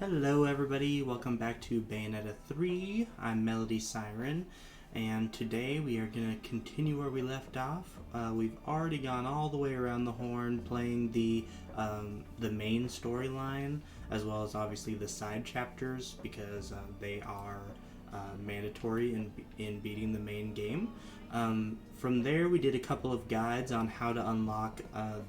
Hello everybody, welcome back to Bayonetta 3. I'm Melody Siren, and today we are going to continue where we left off. We've already gone all the way around the horn playing the main storyline, as well as obviously the side chapters, because they are mandatory in beating the main game. From there we did a couple of guides on how to unlock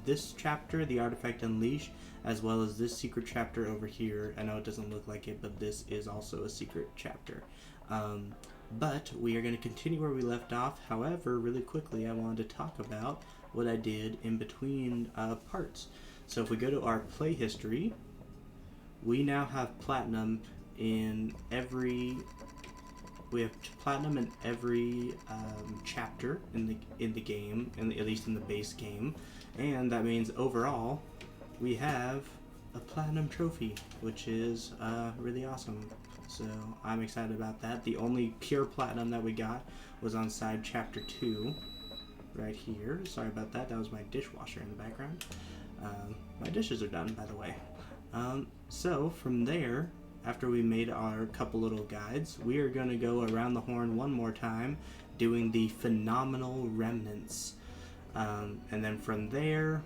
this chapter, the Artifact Unleash, as well as this secret chapter over here. I know it doesn't look like it, but this is also a secret chapter. But we are going to continue where we left off. However, really quickly, I wanted to talk about what I did in between parts. So if we go to our play history, we now have platinum in every... We have platinum in every chapter in the game, at least in the base game, and that means overall we have a platinum trophy, which is really awesome. So I'm excited about that. The only pure platinum that we got was on side chapter 2, right here. Sorry about that. That was my dishwasher in the background. My dishes are done, by the way. So from there, after we made our couple little guides, we are going to go around the horn one more time, doing the phenomenal remnants. And then from there,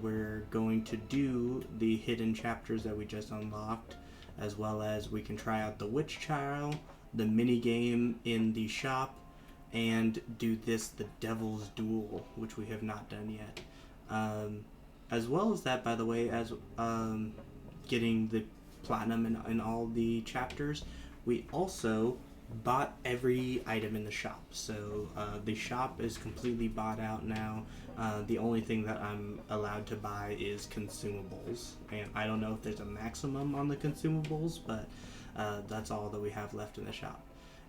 we're going to do the hidden chapters that we just unlocked, as well as we can try out the witch trial, the mini game in the shop, and do the devil's duel, which we have not done yet. As well as that, by the way, as getting the platinum in all the chapters, we also bought every item in the shop. So the shop is completely bought out now. The only thing that I'm allowed to buy is consumables, and I don't know if there's a maximum on the consumables, but that's all that we have left in the shop.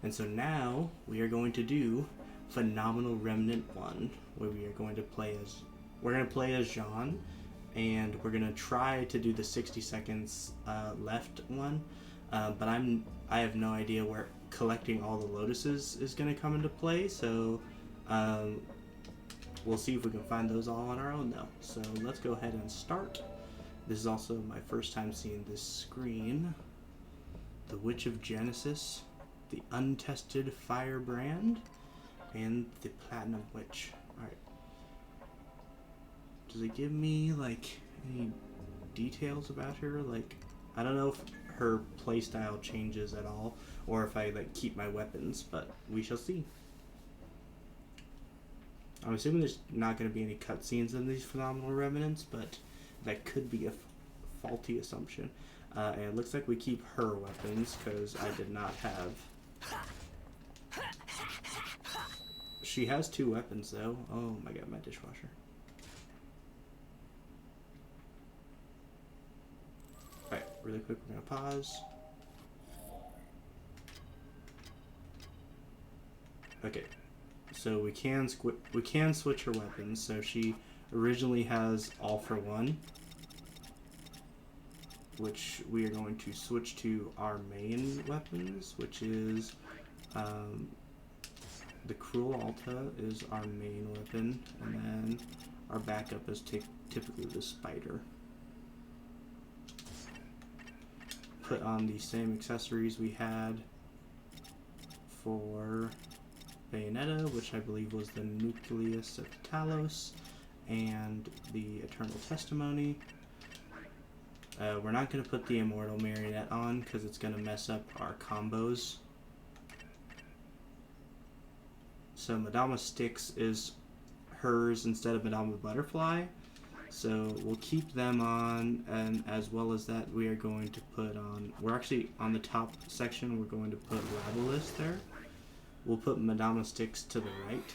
And so now we are going to do Phenomenal Remnant 1, where we are going to play as Jeanne, and we're gonna try to do the 60 seconds left one, but I have no idea where collecting all the lotuses is gonna come into play. So we'll see if we can find those all on our own though. So let's go ahead and start. This is also my first time seeing this screen. The Witch of Genesis, the Untested Firebrand, and the Platinum Witch. Alright. Does it give me, like, any details about her? Like, I don't know if her playstyle changes at all, or if I, like, keep my weapons, but we shall see. I'm assuming there's not going to be any cutscenes in these Phenomenal Remnants, but that could be a faulty assumption. And it looks like we keep her weapons, because I did not have... She has 2 weapons, though. Oh my god, my dishwasher. Alright, really quick, we're going to pause. Okay, so we can switch her weapons. So she originally has All for One, which we are going to switch to our main weapons, which is the Cruel Alta is our main weapon, and then our backup is typically the Spider. Put on the same accessories we had for Bayonetta, which I believe was the Nucleus of Talos and the Eternal Testimony. We're not going to put the Immortal Marionette on because it's going to mess up our combos. So Madama Styx is hers instead of Madama Butterfly. So we'll keep them on, and as well as that, we are going to put on... We're actually on the top section, we're going to put Labalist there. We'll put Madama Styx to the right,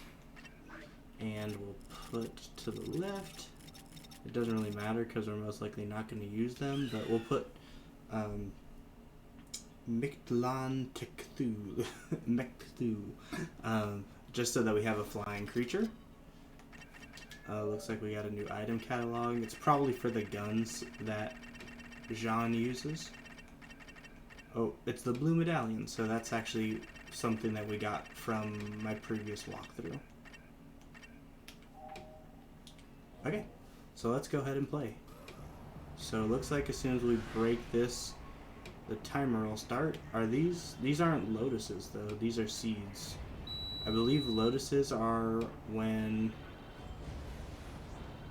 and we'll put to the left. It doesn't really matter because we're most likely not going to use them, but we'll put Mictlan Tekthu, just so that we have a flying creature. Looks like we got a new item catalog. It's probably for the guns that Jeanne uses. Oh, it's the blue medallion, so that's actually something that we got from my previous walkthrough. Okay, so let's go ahead and play. So it looks like as soon as we break this the timer will start. Are these aren't lotuses though, these are seeds. I believe lotuses are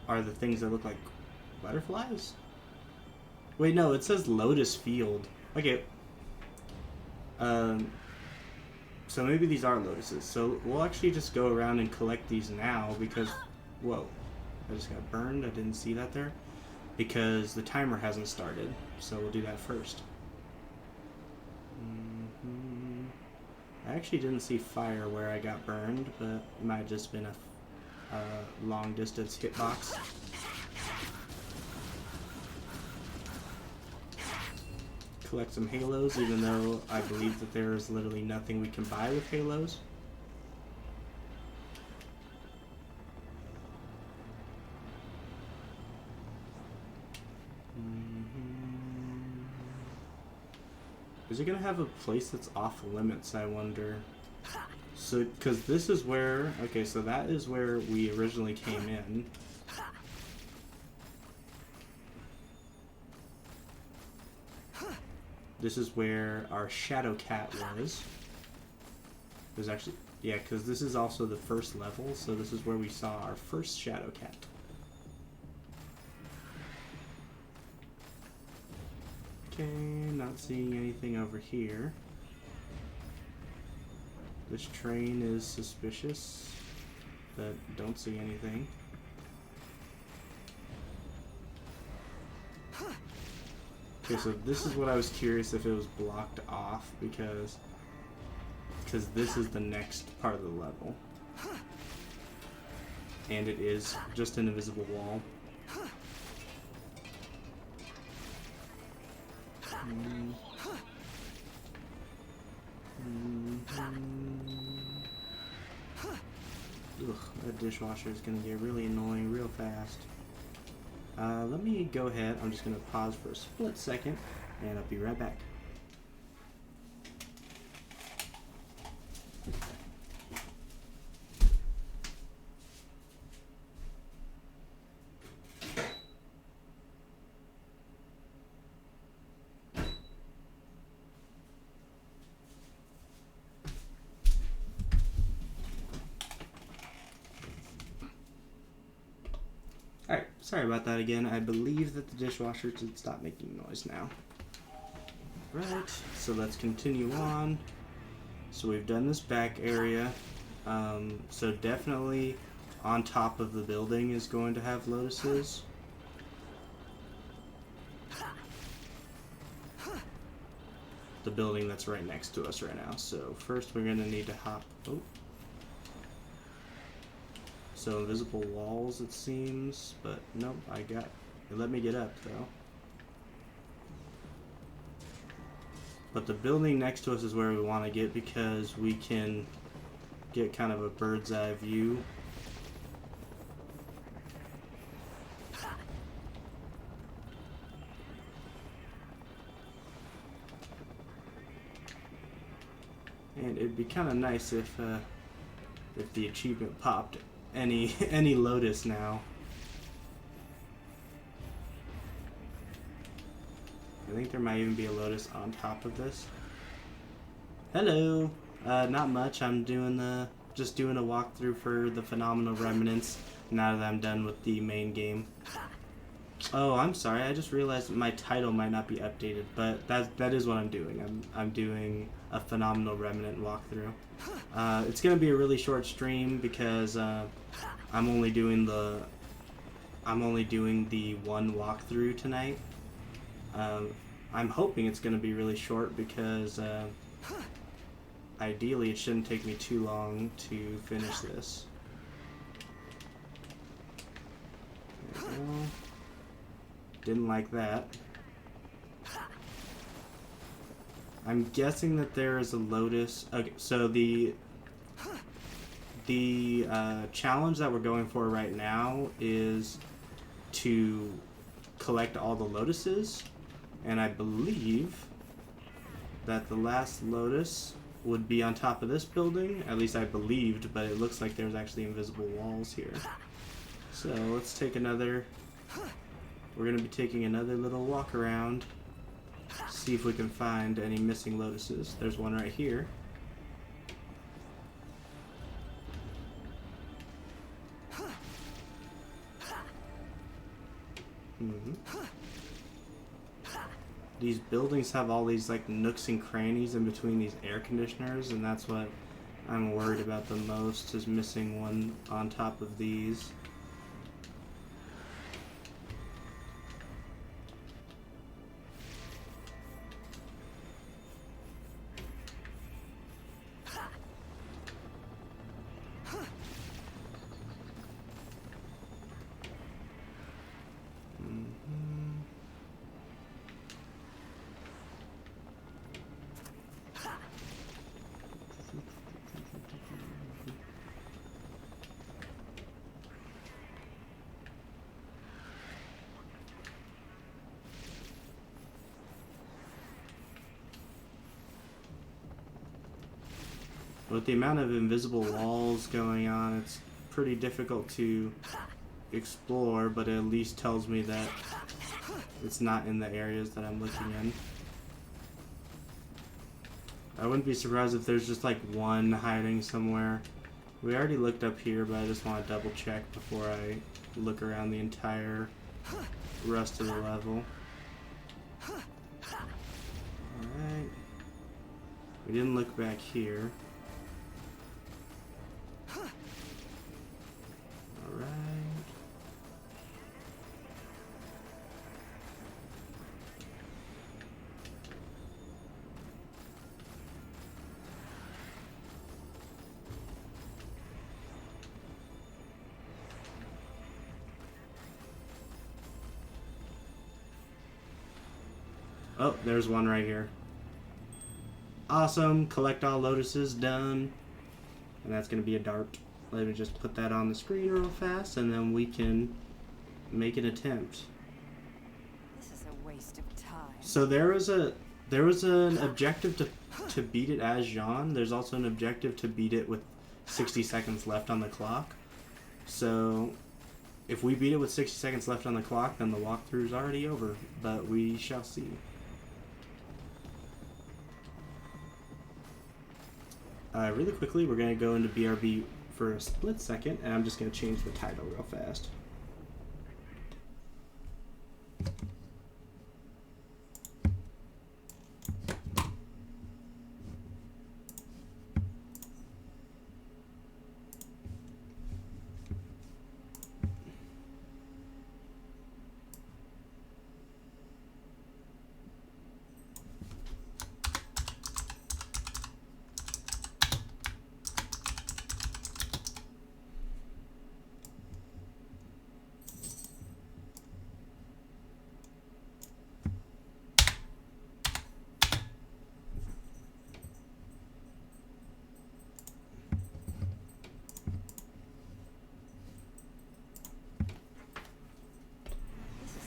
the things that look like butterflies? Wait, no, it says lotus field. Okay. So maybe these are lotuses. So we'll actually just go around and collect these now because, whoa, I just got burned. I didn't see that there. Because the timer hasn't started. So we'll do that first. I actually didn't see fire where I got burned, but it might have just been a long distance hitbox. Collect some halos, even though I believe that there is literally nothing we can buy with halos. Is it gonna have a place that's off limits, I wonder? So, because this is where, okay, so that is where we originally came in. This is where our shadow cat was. There's actually, yeah, because this is also the first level, so this is where we saw our first shadow cat. Okay, not seeing anything over here. This train is suspicious, but don't see anything. Okay, so this is what I was curious if it was blocked off because this is the next part of the level. And it is just an invisible wall. Ugh, that dishwasher is going to get really annoying real fast. Let me go ahead. I'm just going to pause for a split second, and I'll be right back. Alright, sorry about that again. I believe that the dishwasher should stop making noise now. Right, so let's continue on. So we've done this back area. So definitely on top of the building is going to have lotuses. The building that's right next to us right now. So first we're going to need to hop... Oh. So invisible walls, it seems, but nope, it let me get up though. But the building next to us is where we want to get because we can get kind of a bird's eye view. And it'd be kind of nice if the achievement popped any lotus now. I think there might even be a lotus on top of this. Hello. Not much. I'm just doing a walkthrough for the phenomenal remnants now that I'm done with the main game. Oh, I'm sorry. I just realized my title might not be updated, but that is what I'm doing. I'm doing a phenomenal remnant walkthrough. It's gonna be a really short stream because I'm only doing the one walkthrough tonight. I'm hoping it's gonna be really short because ideally it shouldn't take me too long to finish this. There we go. Didn't like that. I'm guessing that there is a lotus. Okay, so the challenge that we're going for right now is to collect all the lotuses, and I believe that the last lotus would be on top of this building. At least I believed, but it looks like there's actually invisible walls here. So let's take another... We're going to be taking another little walk around. see if we can find any missing lotuses. There's one right here. These buildings have all these like nooks and crannies in between these air conditioners, and that's what I'm worried about the most, is missing one on top of these. With the amount of invisible walls going on, it's pretty difficult to explore, but it at least tells me that it's not in the areas that I'm looking in. I wouldn't be surprised if there's just like one hiding somewhere. We already looked up here, but I just want to double check before I look around the entire rest of the level. Alright. We didn't look back here. Oh, there's one right here. Awesome. Collect all lotuses. Done. And that's going to be a dart. Let me just put that on the screen real fast, and then we can make an attempt. This is a waste of time. So there was an objective to beat it as Jeanne. There's also an objective to beat it with 60 seconds left on the clock. So if we beat it with 60 seconds left on the clock, then the walkthrough is already over. But we shall see. Really quickly, we're going to go into BRB for a split second, and I'm just going to change the title real fast.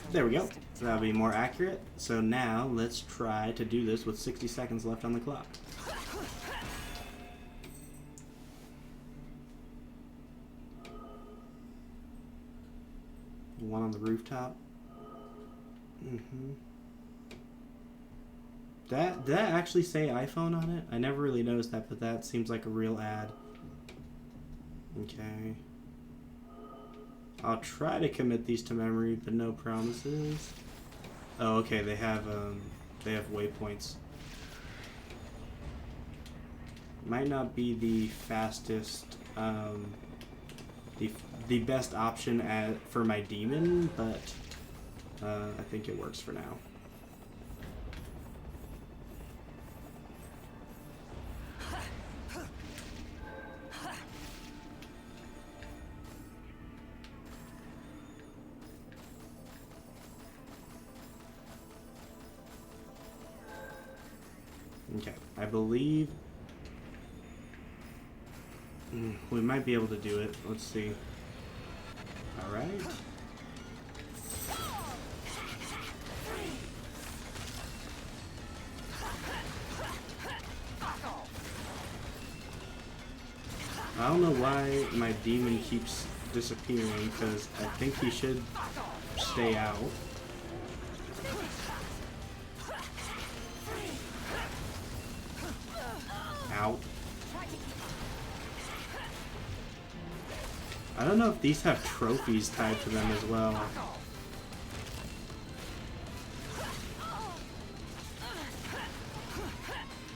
There we go. That'll be more accurate. So now let's try to do this with 60 seconds left on the clock. One on the rooftop. Did that actually say iPhone on it? I never really noticed that, but that seems like a real ad. Okay. I'll try to commit these to memory, but no promises. Oh, okay. They have waypoints. Might not be the fastest, the best option for my demon, but I think it works for now. Okay, I believe we might be able to do it. Let's see. All right. I don't know why my demon keeps disappearing, because I think he should stay out. out. I don't know if these have trophies tied to them as well.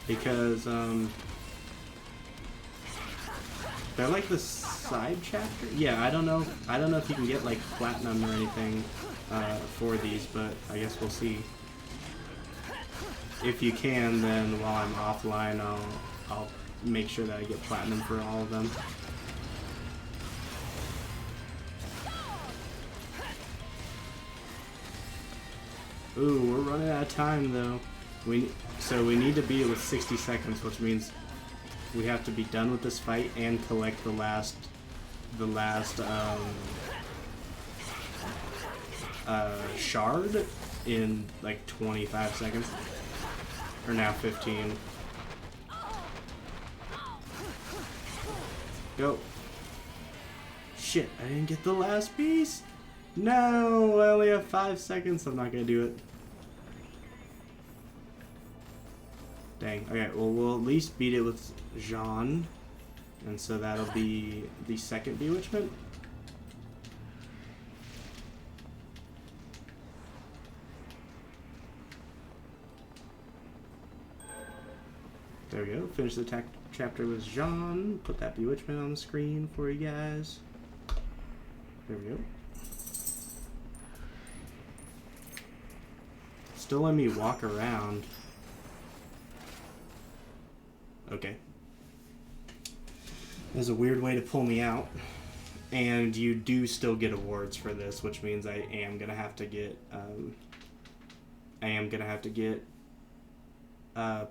Because, they're like the side chapter? Yeah, I don't know if you can get like platinum or anything for these, but I guess we'll see. If you can, then while I'm offline, I'll make sure that I get platinum for all of them. Ooh, we're running out of time though. So we need to beat it with 60 seconds, which means we have to be done with this fight and collect the last shard in like 25 seconds. Or now 15. Go. Shit, I didn't get the last piece. No, I only have 5 seconds. I'm not gonna do it. Dang. Okay, well, we'll at least beat it with Jeanne. And so that'll be the second Bewitchment. There we go. Finish the chapter with Jeanne. Put that Bewitchment on the screen for you guys. There we go. Still let me walk around. Okay. There's a weird way to pull me out. And you do still get awards for this, which means I am gonna have to get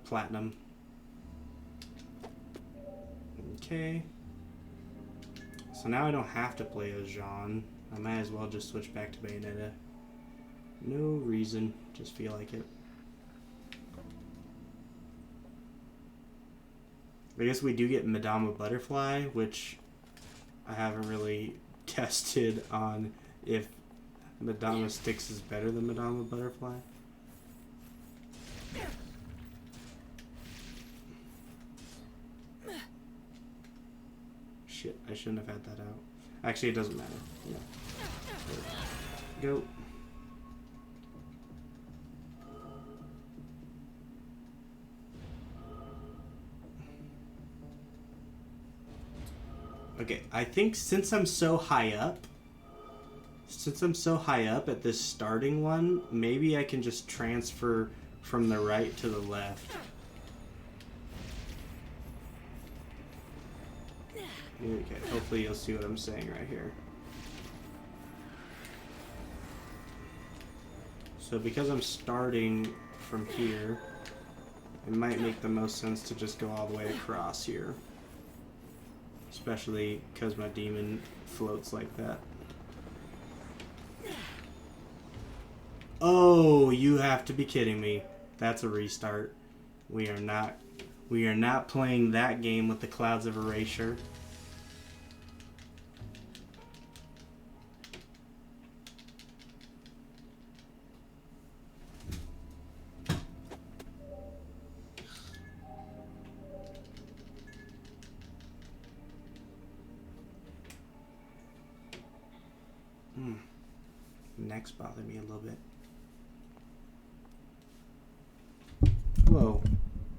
platinum. Okay. So now I don't have to play as Jeanne. I might as well just switch back to Bayonetta. No reason, just feel like it. I guess we do get Madama Butterfly, which I haven't really tested on if Madama Styx is better than Madama Butterfly. Shit, I shouldn't have had that out. Actually, it doesn't matter. Yeah. Go. Okay, I think since I'm so high up at this starting one, maybe I can just transfer from the right to the left. Okay, hopefully you'll see what I'm saying right here. So because I'm starting from here, it might make the most sense to just go all the way across here. Especially because my demon floats like that. Oh, you have to be kidding me. That's a restart. We are not playing that game with the Clouds of Erasure. Necks bother me a little bit. Whoa,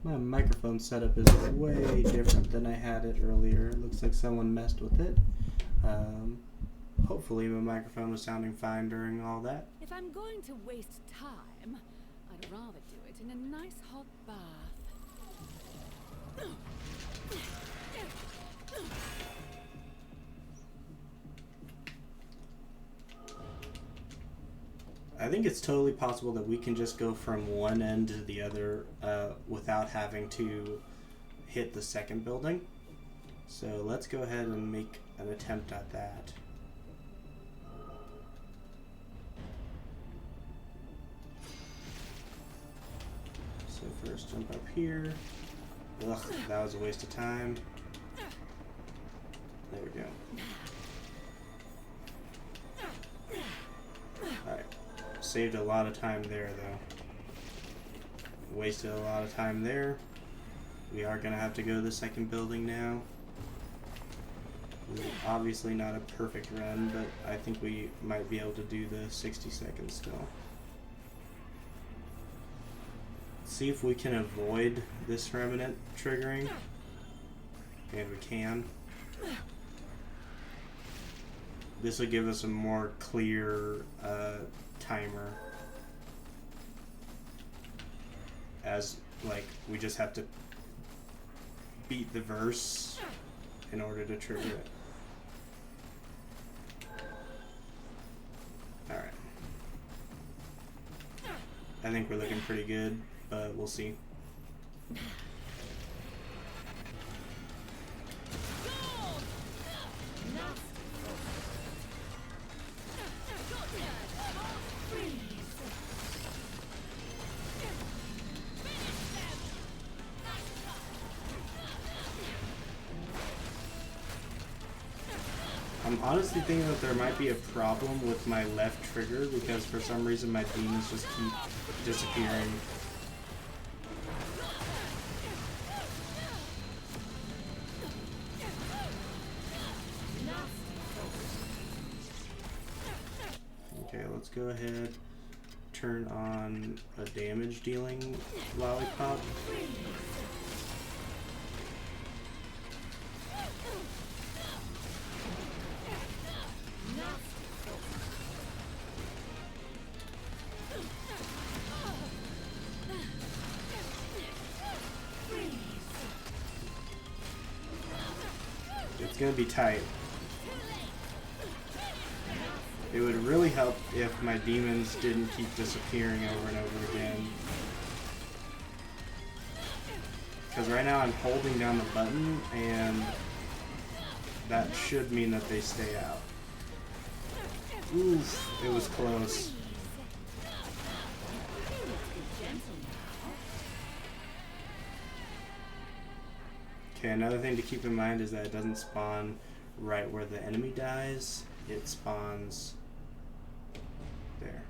my microphone setup is way different than I had it earlier. It looks like someone messed with it. Hopefully my microphone was sounding fine during all that. If I'm going to waste time, I'd rather do it in a nice hot bath. I think it's totally possible that we can just go from one end to the other without having to hit the second building. So let's go ahead and make an attempt at that. So first jump up here. Ugh, that was a waste of time. There we go. Alright. Saved a lot of time there, though. Wasted a lot of time there. We are gonna have to go to the second building now. Obviously not a perfect run, but I think we might be able to do the 60 seconds still. See if we can avoid this Remnant triggering. And we can. This will give us a more clear timer. As, like, we just have to beat the verse in order to trigger it. Alright. I think we're looking pretty good, but we'll see. I'm honestly thinking that there might be a problem with my left trigger because for some reason my demons just keep disappearing. Okay, let's go ahead, turn on a damage dealing lollipop. It's gonna be tight. It would really help if my demons didn't keep disappearing over and over again. Because right now I'm holding down the button and that should mean that they stay out. Oof, it was close. Okay, another thing to keep in mind is that it doesn't spawn right where the enemy dies. It spawns there.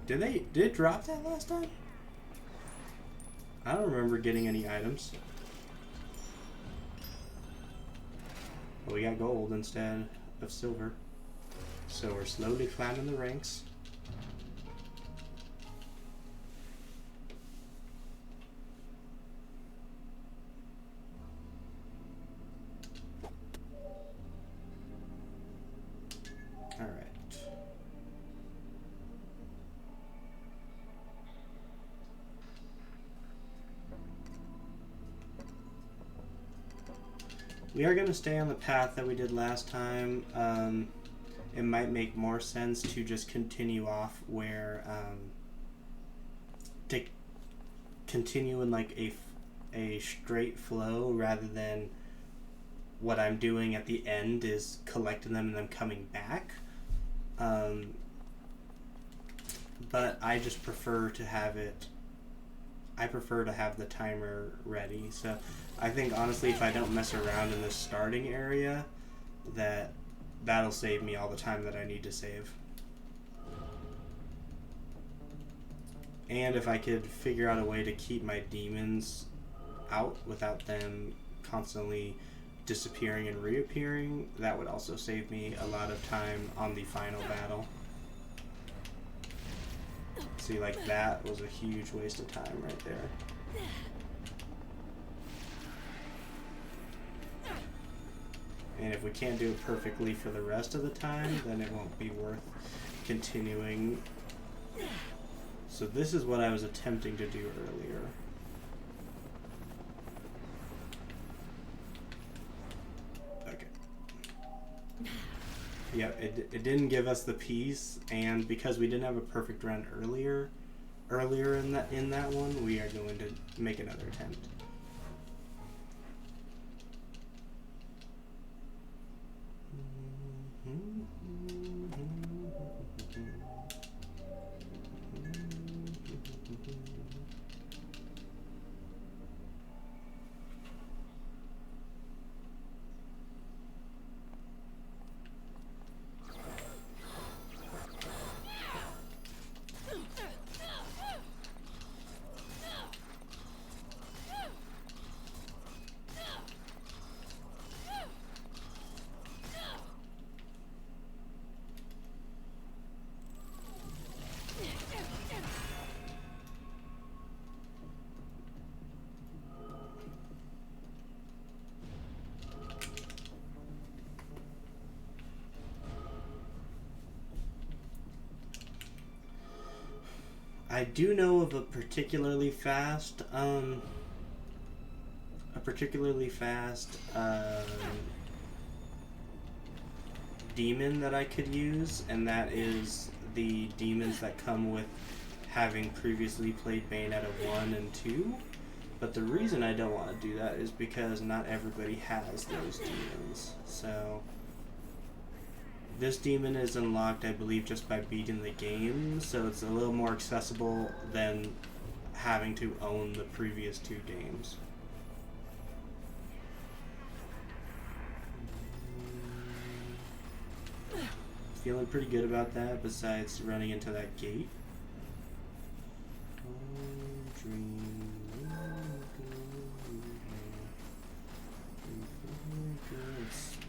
Did it drop that last time? I don't remember getting any items. Well, we got gold instead of silver. So we're slowly climbing the ranks. We are going to stay on the path that we did last time. It might make more sense to just continue off where, to continue in like a straight flow rather than what I'm doing at the end is collecting them and then coming back. But I just prefer to have it, I prefer to have the timer ready. So I think honestly if I don't mess around in this starting area, that'll save me all the time that I need to save. And if I could figure out a way to keep my demons out without them constantly disappearing and reappearing, that would also save me a lot of time on the final battle. See, like that was a huge waste of time right there. And if we can't do it perfectly for the rest of the time, then it won't be worth continuing. So this is what I was attempting to do earlier. Okay. Yep, it didn't give us the piece, and because we didn't have a perfect run earlier in that one, we are going to make another attempt. I do know of a particularly fast demon that I could use, and that is the demons that come with having previously played Bayonetta 1 and 2. But the reason I don't want to do that is because not everybody has those demons. So this demon is unlocked, I believe, just by beating the game, so it's a little more accessible than having to own the previous 2 games. Feeling pretty good about that, besides running into that gate.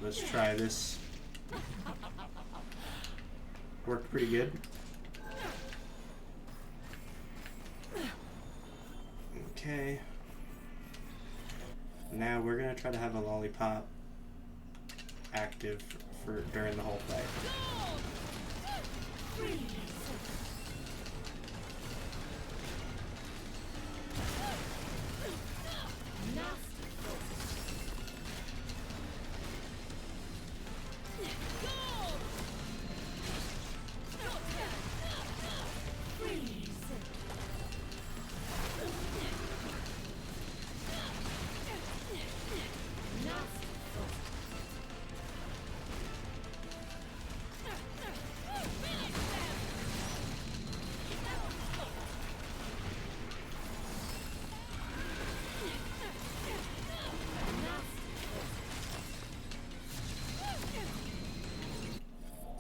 Let's try this. Worked pretty good. Okay. Now we're gonna try to have a lollipop active for during the whole fight.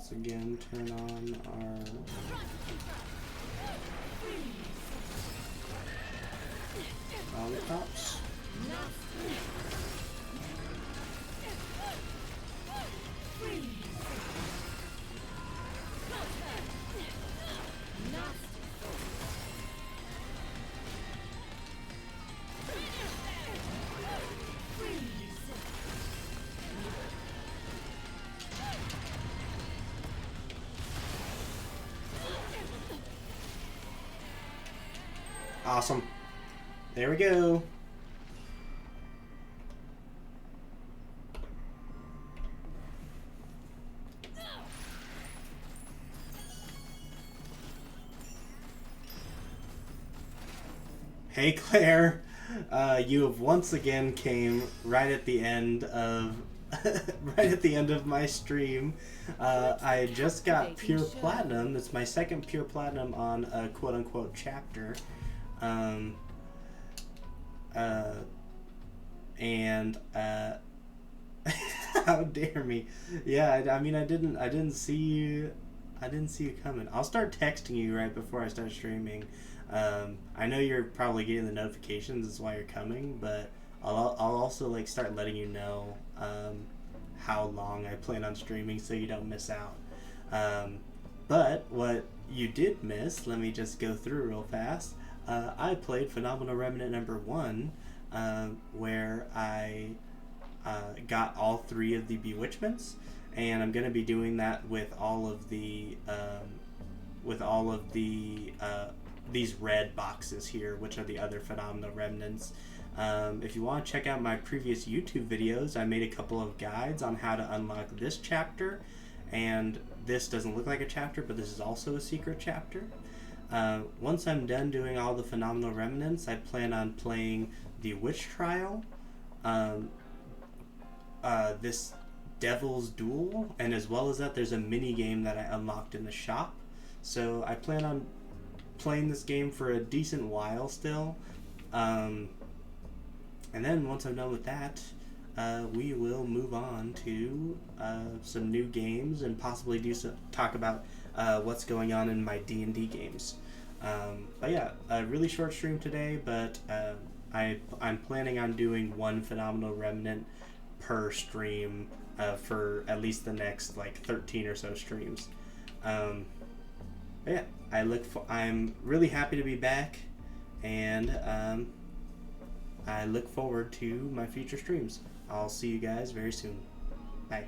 Again, turn on our lollipops. Awesome. There we go. Hey Claire, you have once again came right at the end of my stream. I just got pure platinum. It's my second pure platinum on a quote-unquote chapter. How dare me? Yeah, I mean, I didn't see you coming. I'll start texting you right before I start streaming. I know you're probably getting the notifications, that's why you're coming, but I'll also like start letting you know how long I plan on streaming so you don't miss out. But what you did miss, let me just go through real fast. I played Phenomenal Remnant number 1, where I got all 3 of the Bewitchments, and I'm going to be doing that with all of the these red boxes here, which are the other Phenomenal Remnants. If you want to check out my previous YouTube videos, I made a couple of guides on how to unlock this chapter, and this doesn't look like a chapter, but this is also a secret chapter. Once I'm done doing all the Phenomenal Remnants, I plan on playing the Witch Trial, this Devil's Duel, and as well as that, there's a mini game that I unlocked in the shop. So I plan on playing this game for a decent while still. And then once I'm done with that, we will move on to some new games and possibly talk about what's going on in my D&D games. But yeah, a really short stream today, but I'm planning on doing 1 Phenomenal Remnant per stream for at least the next like 13 or so streams. But yeah, I'm really happy to be back, and I look forward to my future streams. I'll see you guys very soon. Bye.